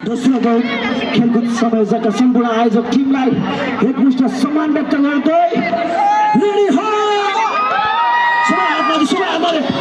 दोस्रो दौड खेलकुद संयोजकका सम्पूर्ण आयोजक टिमलाई एकमुष्ट सम्मान व्यक्त गर्दै रेडी हो सबै हातमाथि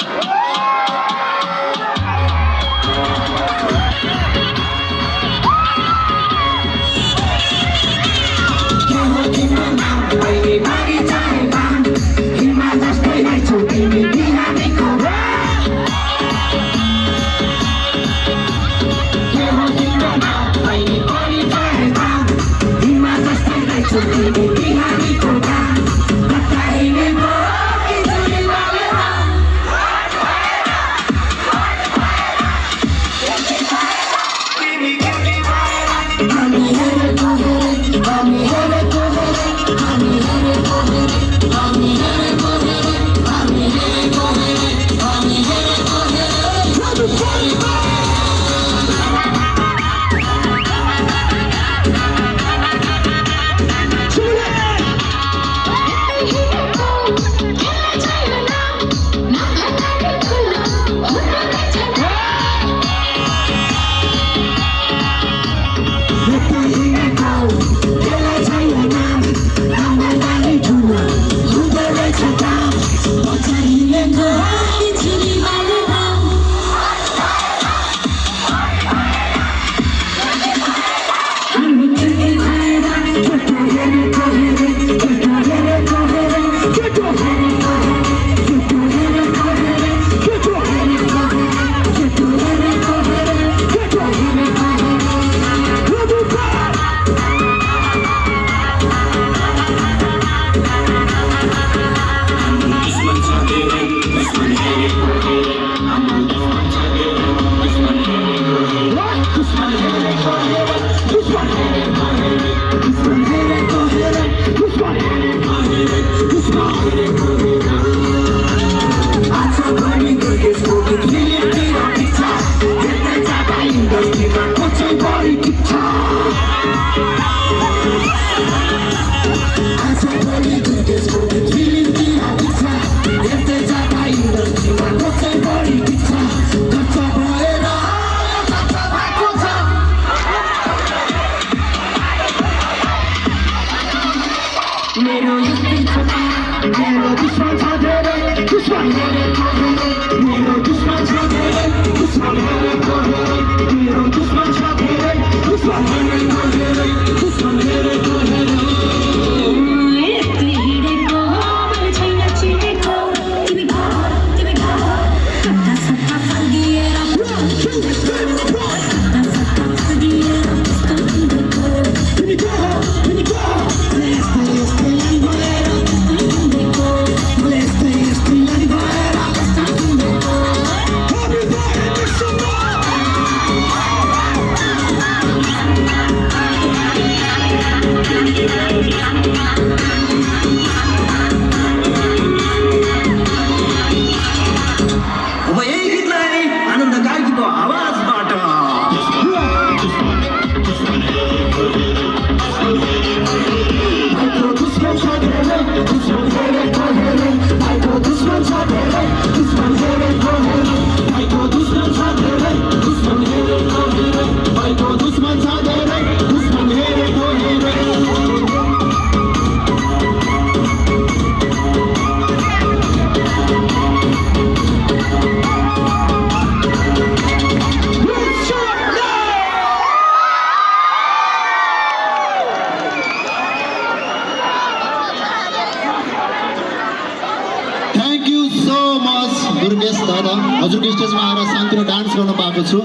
हजुरको स्टेजमा आएर शान्तिले डान्स गर्न पाएको छु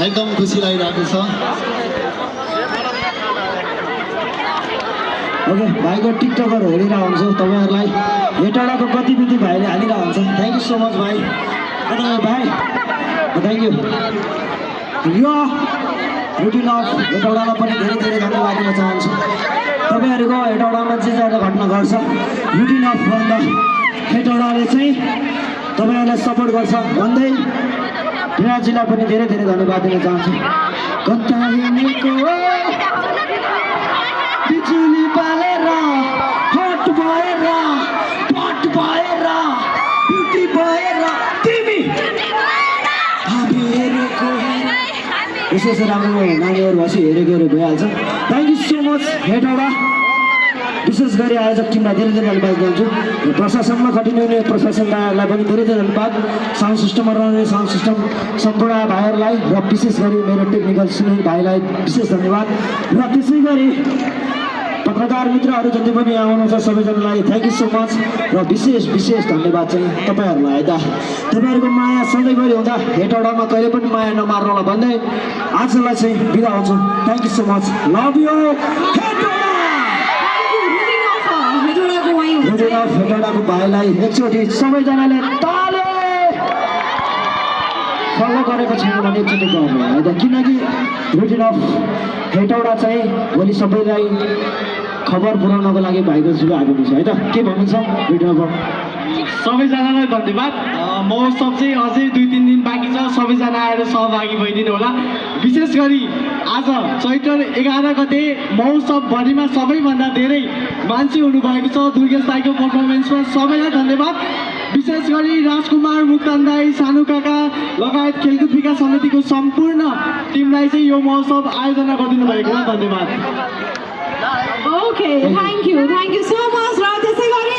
एकदम खुसी लागिरहेको छ ओके भाइको टिकटकहरू हेरिरहेको हुन्छ तपाईँहरूलाई हेटाडाको गतिविधि भाइले हालिरहेको हुन्छ थ्याङ्क यू सो मच भाइ भाइ thank you yo routine of हेटौडामा पनि धेरै धेरै धन्यवाद दिन चाहन्छु तपाईँहरूको हेटौडामा जे ज्यादा घटना घट्छ रुटिन अफ भन्दा हेटौडाले चाहिँ तपाईहरुलाई सपोर्ट गर्छ भन्दै विराजीलाई पनि धेरै धेरै धन्यवाद दिन चाहन्छु कता हिँडेको बिजुली बालेर हट भएर पट भएर ब्युटी भएर तिमी हामी हेरेको विशेष राम्रो नानीहरू भएपछि हेरेको भइहाल्छ। Thank you so much Hetauda. विशेष गरी आयोजक टिमलाई धेरै धेरै धन्यवाद दिन्छु र प्रशासनमा खटिनुहुने प्रशासनलाई पनि धेरै धेरै धन्यवाद। साउन्ड सिस्टममा रहने साउन्ड सिस्टम सम्पूर्ण भाइहरूलाई र विशेष गरी मेरो टेक्निकल सुनिल भाइलाई विशेष धन्यवाद र त्यसै गरी पत्रकार मित्रहरू जति पनि यहाँ आउनुहुन्छ सबैजनालाई थ्याङ्क यू सो मच र विशेष धन्यवाद चाहिँ तपाईँहरूलाई त तपाईँहरूको माया सधैँभरि हुँदा हेटौडामा कहिले पनि माया नमार्नलाई भन्दै आजलाई चाहिँ बिदा हुन्छु। Thank you so much, love you हेटौडाको भाइलाई एकचोटि सबैजनाले ताले फलो गरेको छैन भने एकचोटि गर्नु है त, किनकि रुटिन अफ हेटौडा चाहिँ भोलि सबैलाई खबर पुर्याउनको लागि भाइको जिउ आएको छ है त। के भन्नुहुन्छ रुटिन अफ? सबैजनालाई धन्यवाद। महोत्सव चाहिँ अझै 2-3 दिन बाँकी छ, सबैजना आएर सहभागी भइदिनु होला। विशेष गरी आज चैत्र 11 गते महोत्सवभरिमा सबैभन्दा धेरै मान्छे हुनुभएको छ दुर्गेश दाईको पर्फर्मेन्समा, सबैलाई धन्यवाद। विशेष गरी राजकुमार, मुक्तान दाई, सानु काका लगायत खेलकुद विकास समितिको सम्पूर्ण टिमलाई चाहिँ यो महोत्सव आयोजना गरिदिनु भएकोमा धन्यवाद। Okay, thank you so much. र त्यसै गरी